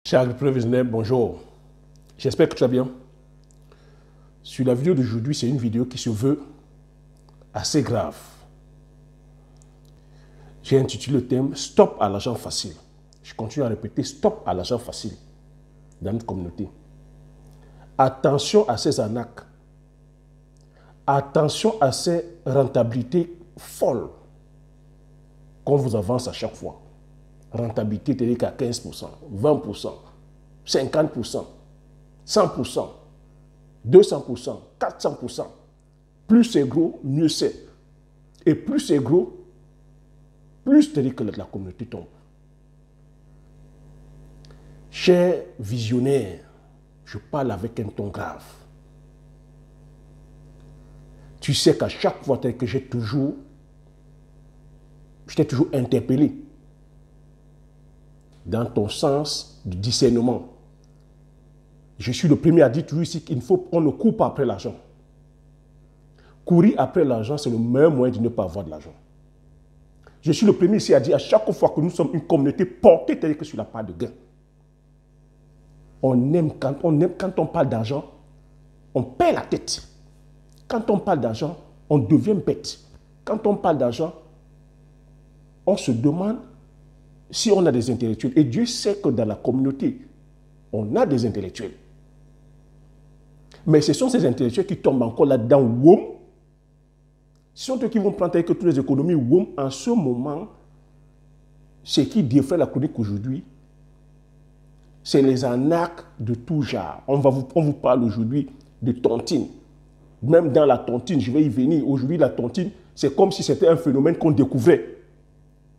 Cher agriculteur, bonjour. J'espère que tu vas bien. Sur la vidéo d'aujourd'hui, c'est une vidéo qui se veut assez grave. J'ai intitulé le thème « Stop à l'argent facile ». Je continue à répéter « Stop à l'argent facile » dans notre communauté. Attention à ces arnaques. Attention à ces rentabilités folles qu'on vous avance à chaque fois. Rentabilité telle qu'à 15%, 20%, 50%, 100%, 200%, 400%. Plus c'est gros, mieux c'est. Et plus c'est gros, plus telle que la communauté tombe. Chers visionnaires, je parle avec un ton grave. Tu sais qu'à chaque fois que je t'ai toujours interpellé dans ton sens du discernement. Je suis le premier à dire toujours ici qu'on ne court pas après l'argent. Courir après l'argent, c'est le meilleur moyen de ne pas avoir de l'argent. Je suis le premier ici à dire à chaque fois que nous sommes une communauté portée telle que sur la part de gain. Quand on parle d'argent, on perd la tête. Quand on parle d'argent, on devient bête. Quand on parle d'argent, on se demande si on a des intellectuels. Et Dieu sait que dans la communauté, on a des intellectuels. Mais ce sont ces intellectuels qui tombent encore là-dedans, WOM. Ce sont eux qui vont prendre avec toutes les économies WOM. En ce moment, ce qui défait la chronique aujourd'hui, c'est les arnaques de tout genre. On vous parle aujourd'hui de tontine. Même dans la tontine, je vais y venir. Aujourd'hui, la tontine, c'est comme si c'était un phénomène qu'on découvrait.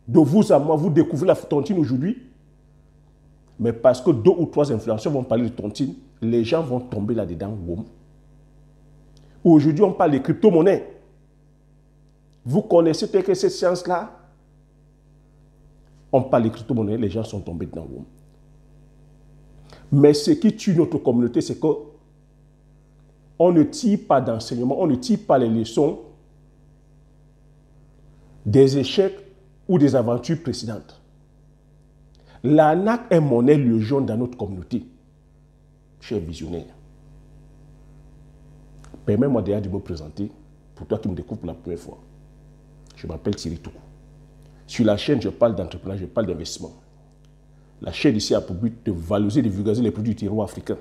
De vous à moi, vous découvrez la tontine aujourd'hui. Mais parce que 2 ou 3 influenceurs vont parler de tontine, les gens vont tomber là-dedans. Aujourd'hui, on parle de crypto-monnaies. Vous connaissez peut-être cette science-là? On parle de crypto-monnaies, les gens sont tombés dedans. Mais ce qui tue notre communauté, c'est qu'on ne tire pas d'enseignement, on ne tire pas les leçons des échecs ou des aventures précédentes. L'arnaque est monnaie le jaune dans notre communauté. Chers visionnaires, permets-moi déjà de me présenter pour toi qui me découvres pour la première fois. Je m'appelle Thierry Toukou. Sur la chaîne, je parle d'entrepreneuriat, je parle d'investissement. La chaîne ici a pour but de valoriser et de vulgariser les produits du terroir africain.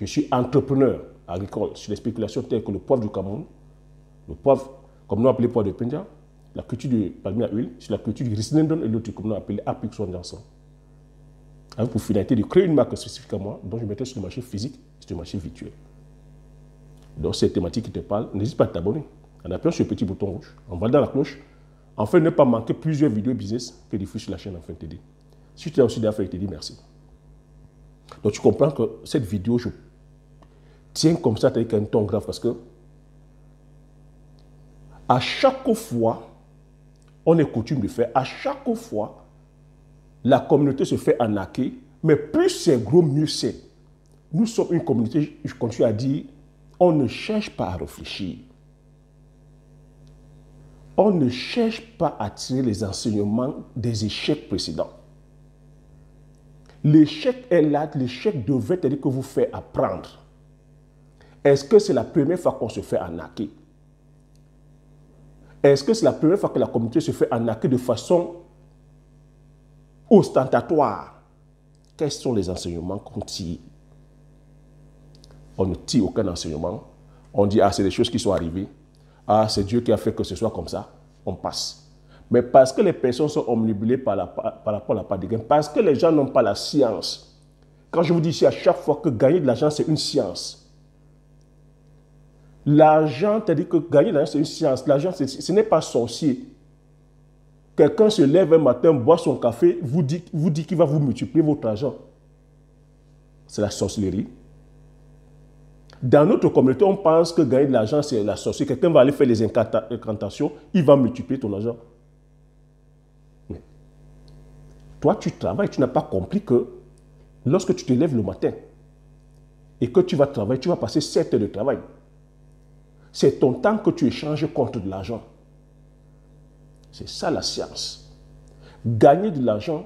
Je suis entrepreneur agricole sur les spéculations telles que le poivre du Cameroun, le poivre, comme nous appelons poivre de Penja, la culture du palmier à huile, sur la culture du Risnendon et l'autre, comme nous appelons Apixon d'encens. Avec pour finalité de créer une marque spécifique à moi, dont je mettrai sur le marché physique et sur le marché virtuel. Donc, cette thématique qui te parle, n'hésite pas à t'abonner en appuyant sur le petit bouton rouge, en validant la cloche, afin de ne pas manquer plusieurs vidéos business que diffusent sur la chaîne afin de t'aider. Si tu as aussi déjà fait, je te dis merci. Donc, tu comprends que cette vidéo, je tiens comme ça avec un ton grave parce que à chaque fois, on est coutume de faire, à chaque fois, la communauté se fait arnaquer, mais plus c'est gros, mieux c'est. Nous sommes une communauté, je continue à dire, on ne cherche pas à réfléchir. On ne cherche pas à tirer les enseignements des échecs précédents. L'échec est là, l'échec devrait être que vous fait apprendre. Est-ce que c'est la première fois qu'on se fait arnaquer? Est-ce que c'est la première fois que la communauté se fait arnaquer de façon ostentatoire? Quels sont les enseignements qu'on tire? On ne tire aucun enseignement. On dit, ah, c'est des choses qui sont arrivées. Ah, c'est Dieu qui a fait que ce soit comme ça. On passe. Mais parce que les personnes sont omnibulées par rapport à la part de gain, parce que les gens n'ont pas la science. Quand je vous dis ici à chaque fois que gagner de l'argent, c'est une science. L'argent, c'est-à-dire que gagner de l'argent, c'est une science. L'argent, ce n'est pas sorcier. Quelqu'un se lève un matin, boit son café, vous dit qu'il va vous multiplier votre argent. C'est la sorcellerie. Dans notre communauté, on pense que gagner de l'argent, c'est la sorcellerie. Quelqu'un va aller faire les incantations, il va multiplier ton argent. Mais toi, tu travailles, tu n'as pas compris que lorsque tu te lèves le matin et que tu vas travailler, tu vas passer 7 heures de travail. C'est ton temps que tu échanges contre de l'argent. C'est ça la science. Gagner de l'argent,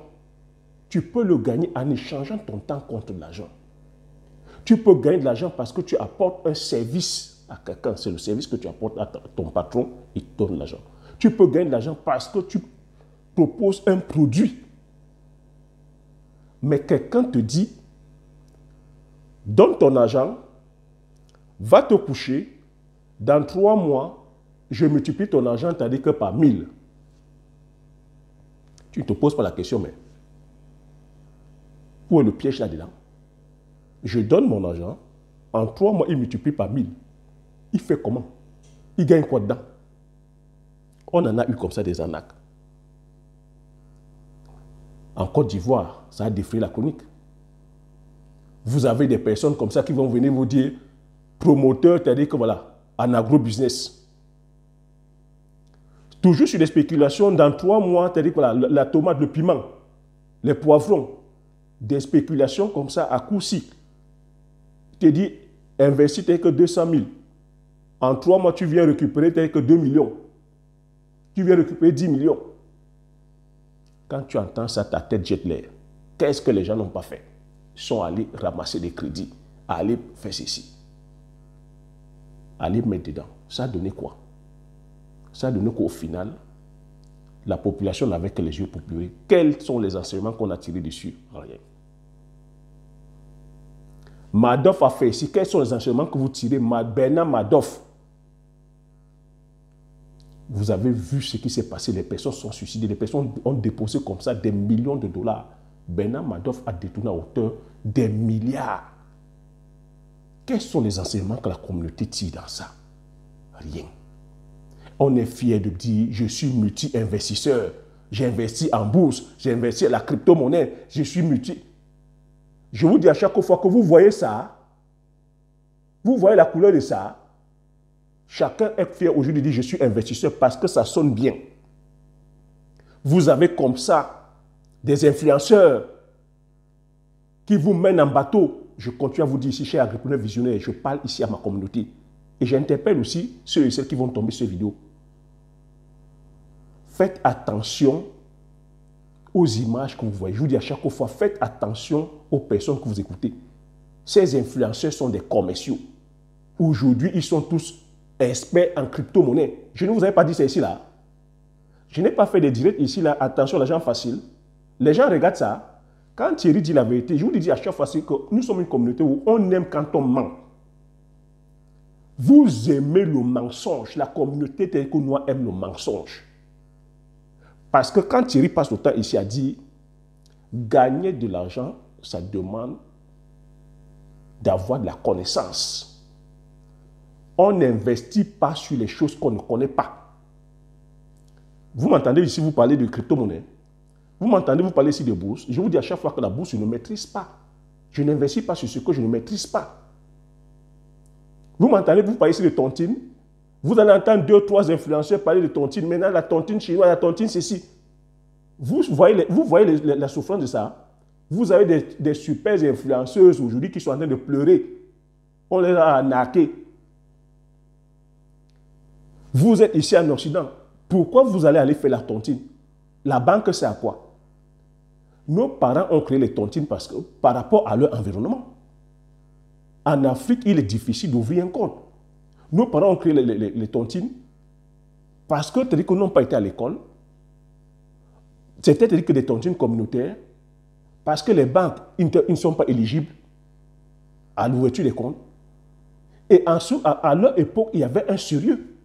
tu peux le gagner en échangeant ton temps contre de l'argent. Tu peux gagner de l'argent parce que tu apportes un service à quelqu'un. C'est le service que tu apportes à ton patron, il te donne l'argent. Tu peux gagner de l'argent parce que tu proposes un produit. Mais quelqu'un te dit, donne ton argent, va te coucher, dans 3 mois, je multiplie ton argent, tandis que par 1000. Tu ne te poses pas la question, mais où est le piège là-dedans? Je donne mon argent, en 3 mois, il multiplie par 1000. Il fait comment? Il gagne quoi dedans? On en a eu comme ça des arnaques. En Côte d'Ivoire, ça a défrayé la chronique. Vous avez des personnes comme ça qui vont venir vous dire, promoteur, c'est-à-dire que voilà, en agro-business. Toujours sur des spéculations, dans 3 mois, c'est-à-dire que voilà, la tomate, le piment, les poivrons, des spéculations comme ça à coup cycle. Tu te dis, investis tel que 200 000. En 3 mois, tu viens récupérer tel que 2 millions. Tu viens récupérer 10 millions. Quand tu entends ça, ta tête jette l'air. Qu'est-ce que les gens n'ont pas fait? Ils sont allés ramasser des crédits, aller faire ceci, aller mettre dedans. Ça a donné quoi? Ça a donné qu'au final, la population n'avait que les yeux pour pleurer. Quels sont les enseignements qu'on a tirés dessus? Rien. Madoff a fait ici. Quels sont les enseignements que vous tirez? Bernard Madoff. Vous avez vu ce qui s'est passé. Les personnes sont suicidées. Les personnes ont déposé comme ça des millions de dollars. Bernard Madoff a détourné à hauteur des milliards. Quels sont les enseignements que la communauté tire dans ça? Rien. On est fier de dire, je suis multi-investisseur. J'ai investi en bourse, j'ai investi à la crypto-monnaie, je suis multi. Je vous dis à chaque fois que vous voyez ça, vous voyez la couleur de ça, chacun est fier aujourd'hui de dire, je suis investisseur parce que ça sonne bien. Vous avez comme ça des influenceurs qui vous mènent en bateau. Je continue à vous dire ici, chers agripreneurs visionnaires, je parle ici à ma communauté. Et j'interpelle aussi ceux et celles qui vont tomber sur cette vidéo. Faites attention aux images que vous voyez. Je vous dis à chaque fois, faites attention aux personnes que vous écoutez. Ces influenceurs sont des commerciaux. Aujourd'hui, ils sont tous experts en crypto-monnaie. Je ne vous avais pas dit ça ici, là. Je n'ai pas fait des directs ici, là. Attention, l'argent facile. Les gens regardent ça. Quand Thierry dit la vérité, je vous dis à chaque fois que nous sommes une communauté où on aime quand on ment. Vous aimez le mensonge. La communauté telle que nous aime le mensonge. Parce que quand Thierry passe le temps ici à dire gagner de l'argent, ça demande d'avoir de la connaissance. On n'investit pas sur les choses qu'on ne connaît pas. Vous m'entendez ici, vous parlez de crypto-monnaie. Vous m'entendez, vous parlez ici de bourse. Je vous dis à chaque fois que la bourse, je ne maîtrise pas. Je n'investis pas sur ce que je ne maîtrise pas. Vous m'entendez, vous parlez ici de tontine. Vous allez entendre 2 ou 3 influenceurs parler de tontine. Maintenant, la tontine chinoise, la tontine ceci. Vous voyez la souffrance de ça. Vous avez des super influenceuses aujourd'hui qui sont en train de pleurer. On les a arnaqués. Vous êtes ici en Occident. Pourquoi vous allez aller faire la tontine? La banque, c'est à quoi? Nos parents ont créé les tontines parce que, par rapport à leur environnement. En Afrique, il est difficile d'ouvrir un compte. Nos parents ont créé les tontines parce que, c'est-à-dire qu'ils n'ont pas été à l'école. C'était que des tontines communautaires parce que les banques ils ne sont pas éligibles à l'ouverture des comptes. Et ensuite, à leur époque, il y avait un sérieux.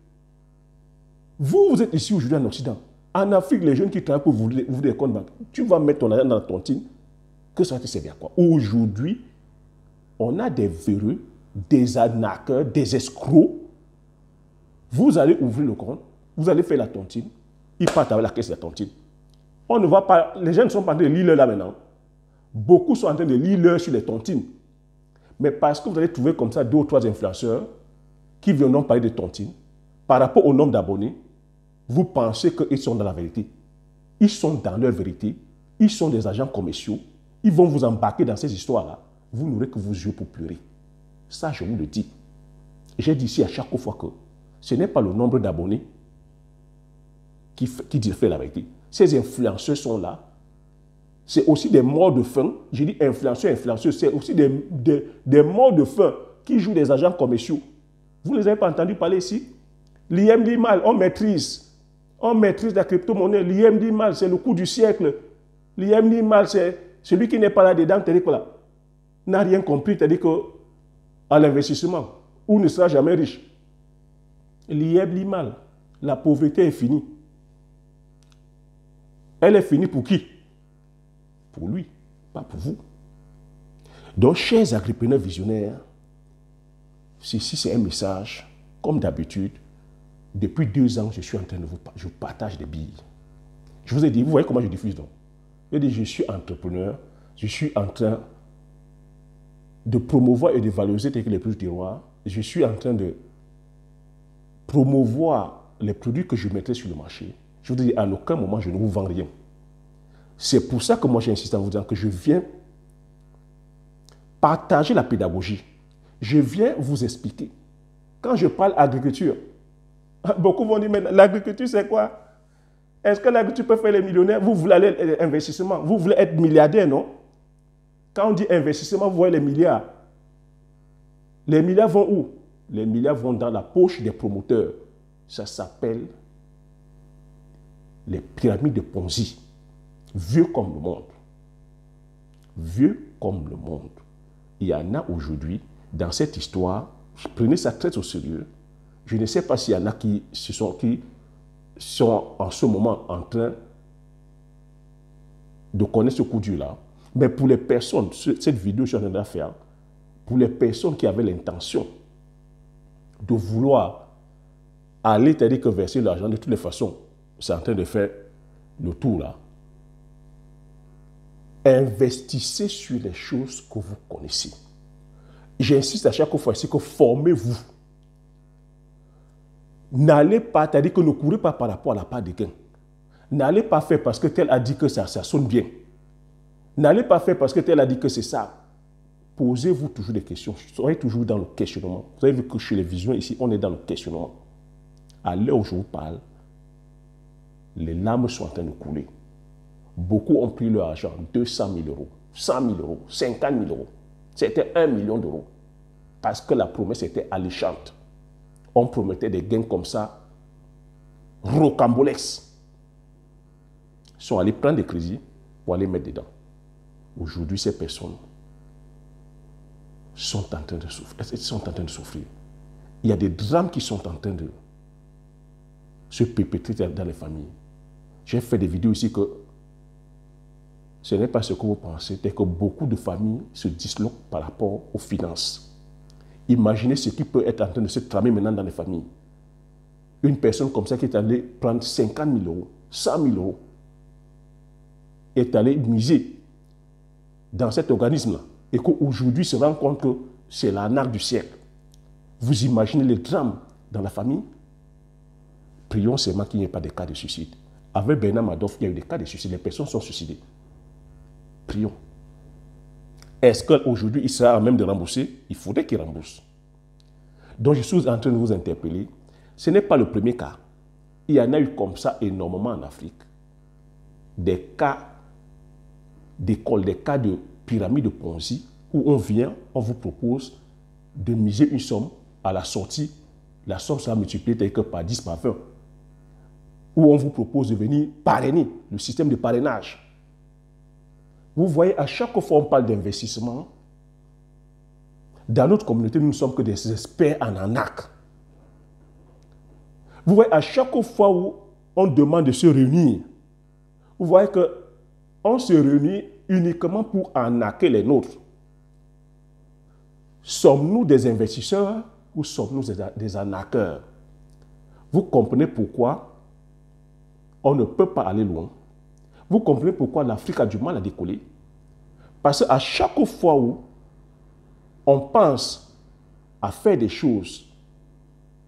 Vous êtes ici aujourd'hui en Occident. En Afrique, les jeunes qui travaillent pour ouvrir des comptes bancaires, tu vas mettre ton argent dans la tontine, que ça va te servir à quoi? Aujourd'hui, on a des véreux, des arnaqueurs, des escrocs. Vous allez ouvrir le compte, vous allez faire la tontine, ils partent avec la caisse de la tontine. On ne va pas, les gens ne sont pas en train de lire là maintenant. Beaucoup sont en train de lire sur les tontines. Mais parce que vous allez trouver comme ça 2 ou 3 influenceurs qui viendront parler de tontines, par rapport au nombre d'abonnés, vous pensez qu'ils sont dans la vérité. Ils sont dans leur vérité. Ils sont des agents commerciaux. Ils vont vous embarquer dans ces histoires-là. Vous n'aurez que vos yeux pour pleurer. Ça, je vous le dis. J'ai dit ici à chaque fois que ce n'est pas le nombre d'abonnés qui dit fait la vérité. Ces influenceurs sont là. c'est aussi des morts de faim. Je dis inflation, c'est aussi des morts de faim qui jouent des agents commerciaux. Vous ne les avez pas entendu parler ici? L'IM dit mal, on maîtrise la crypto-monnaie. L'IM dit mal, c'est le coup du siècle. L'IM dit mal, c'est celui qui n'est pas là-dedans, c'est-à-dire que là, n'a rien compris, c'est-à-dire qu'à l'investissement, ou ne sera jamais riche. L'IM dit mal, la pauvreté est finie. Elle est finie pour qui? Pour lui, pas pour vous. Donc, chers agripreneurs visionnaires, ceci c'est un message, comme d'habitude, depuis 2 ans, je suis en train de je partage des billes. Je vous ai dit, vous voyez comment je diffuse donc? Je dis, je suis entrepreneur, je suis en train de promouvoir et de valoriser les produits du terroir. Je suis en train de promouvoir les produits que je mettrai sur le marché. Je vous dis, à aucun moment, je ne vous vends rien. C'est pour ça que moi, j'insiste en vous disant que je viens partager la pédagogie. Je viens vous expliquer. Quand je parle agriculture, beaucoup vont dire, mais l'agriculture, c'est quoi? Est-ce que l'agriculture peut faire les millionnaires? Vous voulez aller investissement? Vous voulez être milliardaire, non? Quand on dit investissement, vous voyez les milliards. Les milliards vont où? Les milliards vont dans la poche des promoteurs. Ça s'appelle les pyramides de Ponzi. Vieux comme le monde. Vieux comme le monde. Il y en a aujourd'hui, dans cette histoire, prenez ça très au sérieux. Je ne sais pas s'il y en a qui sont en ce moment en train de connaître ce coup dur-là. Mais pour les personnes, cette vidéo, je suis en train de la faire, pour les personnes qui avaient l'intention de vouloir aller, c'est-à-dire que verser l'argent, de toutes les façons, c'est en train de faire le tour là. Investissez sur les choses que vous connaissez. J'insiste à chaque fois ici que formez-vous. N'allez pas, c'est-à-dire que ne courez pas par rapport à la part de gain. N'allez pas faire parce que tel a dit que ça sonne bien. N'allez pas faire parce que tel a dit que c'est ça. Posez-vous toujours des questions. Soyez toujours dans le questionnement. Vous avez vu que chez les visions ici, on est dans le questionnement. À l'heure où je vous parle, les larmes sont en train de couler. Beaucoup ont pris leur argent, 200 000 euros, 100 000 euros, 50 000 euros. C'était 1 million d'euros. Parce que la promesse était alléchante. On promettait des gains comme ça, rocambolesques. Ils sont allés prendre des crédits pour aller mettre dedans. Aujourd'hui, ces personnes sont en train de souffrir. Il y a des drames qui sont en train de se perpétrer dans les familles. J'ai fait des vidéos ici que ce n'est pas ce que vous pensez, c'est que beaucoup de familles se disloquent par rapport aux finances. Imaginez ce qui peut être en train de se tramer maintenant dans les familles. Une personne comme ça qui est allée prendre 50 000 euros, 100 000 euros, est allée miser dans cet organisme-là et qu'aujourd'hui se rend compte que c'est l'arnaque du siècle. Vous imaginez les drames dans la famille? Prions seulement qu'il n'y ait pas de cas de suicide. Avec Bernard Madoff, il y a eu des cas de suicide. Les personnes sont suicidées. Prions. Est-ce qu'aujourd'hui, il sera à même de rembourser? Il faudrait qu'il rembourse. Donc, je suis en train de vous interpeller. Ce n'est pas le premier cas. Il y en a eu comme ça énormément en Afrique. Des cas d'école, des cas de pyramide de Ponzi, où on vient, on vous propose de miser une somme. À la sortie, la somme sera multipliée par 10, par 20. Où on vous propose de venir parrainer, le système de parrainage. Vous voyez, à chaque fois on parle d'investissement, dans notre communauté, nous ne sommes que des experts en arnaque. Vous voyez, à chaque fois où on demande de se réunir, vous voyez qu'on se réunit uniquement pour arnaquer les nôtres. Sommes-nous des investisseurs ou sommes-nous des arnaqueurs? Vous comprenez pourquoi on ne peut pas aller loin. Vous comprenez pourquoi l'Afrique a du mal à décoller? Parce qu'à chaque fois où on pense à faire des choses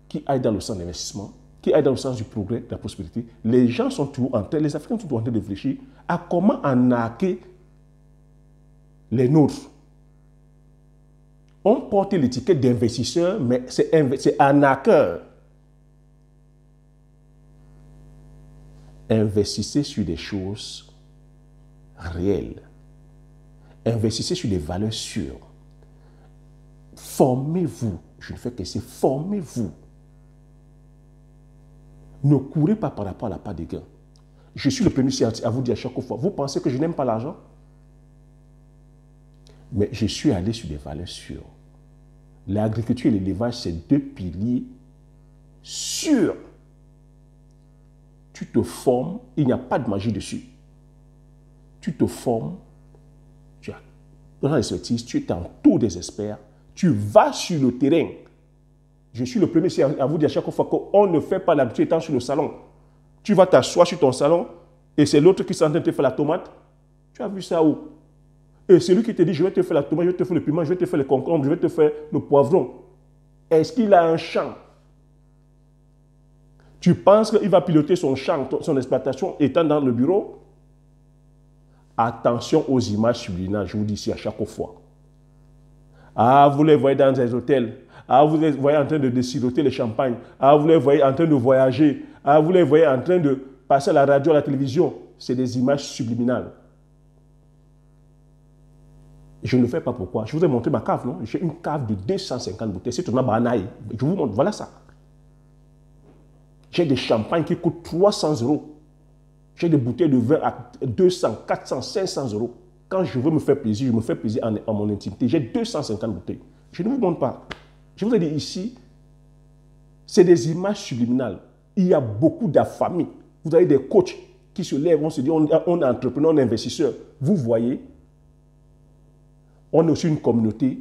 qui aillent dans le sens de l'investissement, qui aillent dans le sens du progrès, de la prospérité, les gens sont toujours en train, les Africains sont toujours en train de réfléchir à comment arnaquer les nôtres. On porte l'étiquette d'investisseur, mais c'est arnaqueur. Investissez sur des choses réelles. Investissez sur des valeurs sûres. Formez-vous. Je ne fais que c'est formez-vous. Ne courez pas par rapport à la part des gains. Je suis le premier à vous dire à chaque fois, vous pensez que je n'aime pas l'argent? Mais je suis allé sur des valeurs sûres. L'agriculture et l'élevage, c'est deux piliers sûrs. Tu te formes, il n'y a pas de magie dessus. Tu te formes, tu as dans l'expertise, tu es en tour des experts, tu vas sur le terrain. Je suis le premier à vous dire à chaque fois qu'on ne fait pas l'habitude étant sur le salon. Tu vas t'asseoir sur ton salon et c'est l'autre qui s'entend te faire la tomate. Tu as vu ça où? Et celui qui te dit, je vais te faire la tomate, je vais te faire le piment, je vais te faire le concombre, je vais te faire le poivron. Est-ce qu'il a un champ? Tu penses qu'il va piloter son champ, son exploitation étant dans le bureau? Attention aux images subliminales, je vous dis ici à chaque fois. Ah, vous les voyez dans des hôtels. Ah, vous les voyez en train de siroter le champagne. Ah, vous les voyez en train de voyager. Ah, vous les voyez en train de passer à la radio, à la télévision. C'est des images subliminales. Je ne le fais pas pourquoi. Je vous ai montré ma cave, non? J'ai une cave de 250 bouteilles. C'est tournant banaï. Je vous montre, voilà ça. J'ai des champagnes qui coûtent 300 €. J'ai des bouteilles de vin à 200, 400, 500 €. Quand je veux me faire plaisir, je me fais plaisir en mon intimité. J'ai 250 bouteilles. Je ne vous montre pas. Je vous ai dit ici, c'est des images subliminales. Il y a beaucoup d'affamés. Vous avez des coachs qui se lèvent, on se dit, on est entrepreneur, on est investisseur. Vous voyez, on est aussi une communauté,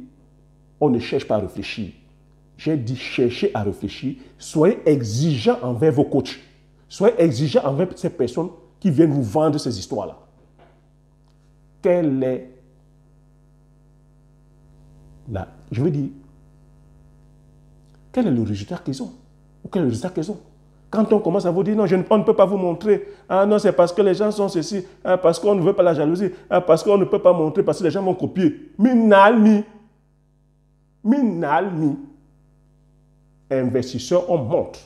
on ne cherche pas à réfléchir. J'ai dit, cherchez à réfléchir. Soyez exigeants envers vos coachs. Soyez exigeants envers ces personnes qui viennent vous vendre ces histoires-là. Quel est je veux dire, quel est le résultat qu'ils ont? Ou quel est le résultat qu'ils ont? Quand on commence à vous dire, non, on ne peut pas vous montrer. Ah non, c'est parce que les gens sont ceci. Ah, parce qu'on ne veut pas la jalousie. Ah, parce qu'on ne peut pas montrer, parce que les gens vont copier. Minalmi. Investisseurs, on montre.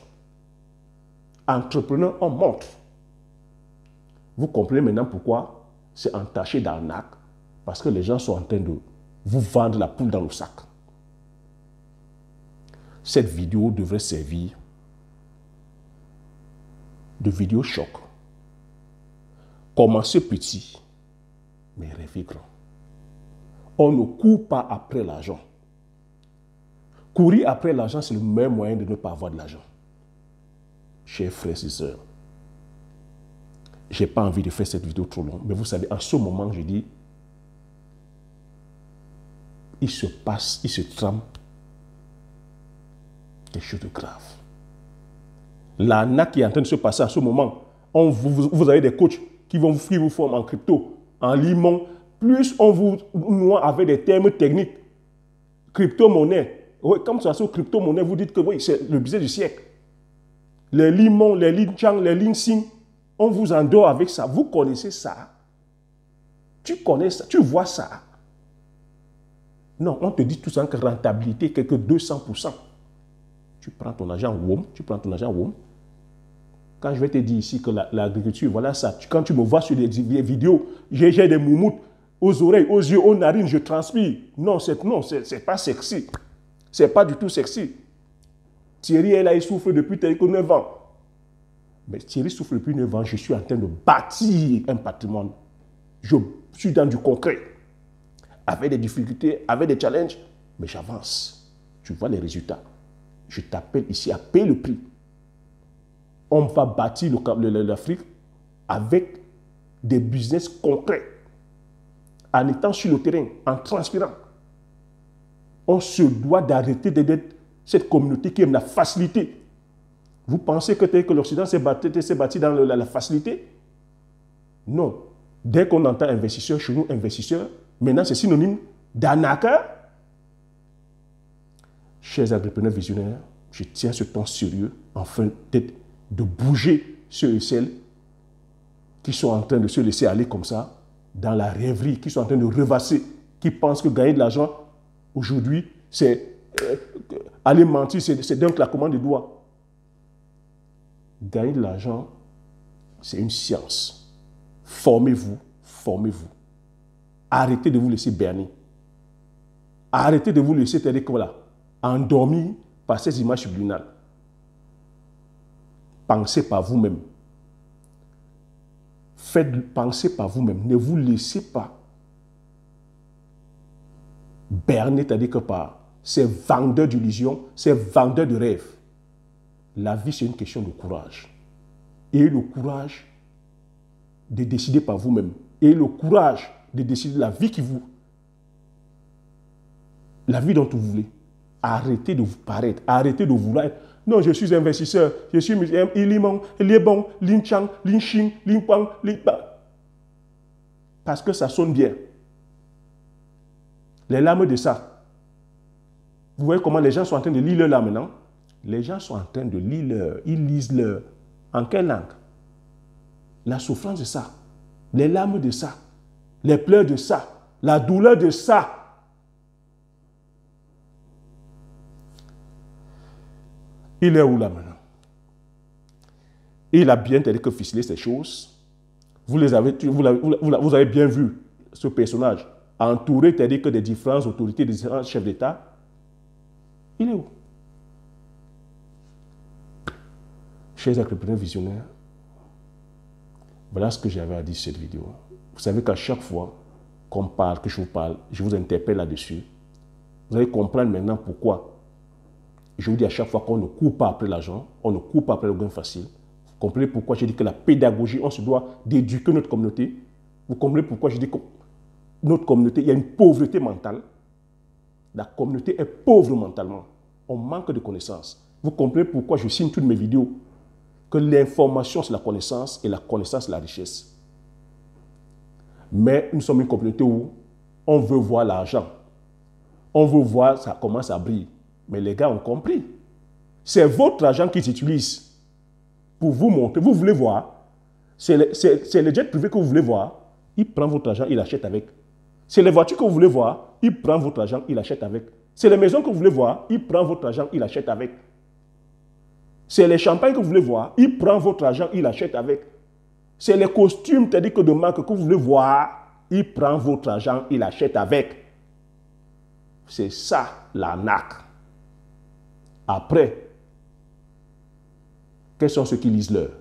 Entrepreneurs, on montre. Vous comprenez maintenant pourquoi c'est entaché d'arnaque? Parce que les gens sont en train de vous vendre la poule dans le sac. Cette vidéo devrait servir de vidéo choc. Commencez petit, mais rêvez grand. On ne court pas après l'argent. Courir après l'argent, c'est le meilleur moyen de ne pas avoir de l'argent. Chers frères et sœurs, je n'ai pas envie de faire cette vidéo trop longue, mais vous savez, en ce moment, je dis, il se passe, il se trame quelque chose de grave. L'arnaque qui est en train de se passer en ce moment, vous avez des coachs qui vont vous former en crypto, en limon. Plus on vous noie avec des termes techniques, crypto-monnaie. Oui, comme ça, sur crypto-monnaie, vous dites que oui, c'est le business du siècle. Les limons, les linchang, les linsing, on vous endort avec ça. Vous connaissez ça. Tu connais ça, tu vois ça. Non, on te dit tout ça que rentabilité, quelque 200%. Tu prends ton argent WOM, Quand je vais te dire ici que l'agriculture, voilà ça. Quand tu me vois sur des vidéos, j'ai des moumoutes aux oreilles, aux yeux, aux narines, je transpire. Non, c'est pas sexy. C'est pas du tout sexy. Thierry est là, il souffre depuis 9 ans. Mais Thierry souffre depuis 9 ans, je suis en train de bâtir un patrimoine. Je suis dans du concret. Avec des difficultés, avec des challenges, mais j'avance. Tu vois les résultats. Je t'appelle ici à payer le prix. On va bâtir l'Afrique avec des business concrets, en étant sur le terrain, en transpirant. On se doit d'arrêter d'être cette communauté qui aime la facilité. Vous pensez que l'Occident s'est bâti dans la facilité? Non. Dès qu'on entend investisseur, chez nous, investisseur, maintenant c'est synonyme d'arnaqueur. Chers entrepreneurs visionnaires, je tiens ce temps sérieux afin de bouger ceux et celles qui sont en train de se laisser aller comme ça dans la rêverie, qui sont en train de rêvasser, qui pensent que gagner de l'argent aujourd'hui, c'est aller mentir, c'est d'un claquement de doigts. Gagner de l'argent, c'est une science. Formez-vous, informez-vous. Arrêtez de vous laisser berner. Arrêtez de vous laisser, c'est-à-dire que voilà, endormi par ces images subliminales. Pensez par vous-même. Pensez par vous-même. Ne vous laissez pas berner, c'est-à-dire que par ces vendeurs d'illusions, ces vendeurs de rêves. La vie, c'est une question de courage. Et le courage de décider par vous-même. Et le courage de décider la vie la vie dont vous voulez. Arrêtez de vous paraître. Arrêtez de vouloir être. Non, je suis investisseur. Je suis il est bon, Lin Chang, Lin Xing, Lin Pang, Lin Pang. Parce que ça sonne bien. Les larmes de ça. Vous voyez comment les gens sont en train de lire leurs larmes, non? Les gens sont en train de lire ils lisent leur. En quelle langue? La souffrance de ça. Les larmes de ça. Les pleurs de ça. La douleur de ça. Il est où là maintenant? Il a bien tel que ficelé ces choses. Vous avez bien vu ce personnage entouré tel que des différentes autorités, des différents chefs d'État. Il est où? Chers entrepreneurs visionnaires, voilà ce que j'avais à dire sur cette vidéo. Vous savez qu'à chaque fois qu'on parle, que je vous parle, je vous interpelle là-dessus. Vous allez comprendre maintenant pourquoi. Je vous dis à chaque fois qu'on ne court pas après l'argent, on ne court pas après le gain facile. Vous comprenez pourquoi je dis que la pédagogie, on se doit d'éduquer notre communauté. Vous comprenez pourquoi je dis que notre communauté, il y a une pauvreté mentale. La communauté est pauvre mentalement. On manque de connaissances. Vous comprenez pourquoi je signe toutes mes vidéos que l'information, c'est la connaissance et la connaissance, c'est la richesse. Mais nous sommes une communauté où on veut voir l'argent. On veut voir ça commence à briller. Mais les gars ont compris. C'est votre argent qu'ils utilisent pour vous montrer. Vous voulez voir. C'est le jet privé que vous voulez voir. Il prend votre argent, il achète avec. C'est les voitures que vous voulez voir. Il prend votre argent, il achète avec. C'est les maisons que vous voulez voir. Il prend votre argent, il achète avec. C'est les champagnes que vous voulez voir. Il prend votre argent, il achète avec. C'est les costumes, c'est-à-dire que de marque que vous voulez voir. Il prend votre argent, il achète avec. C'est ça l'arnaque. Après, quels sont ceux qui lisent l'heure?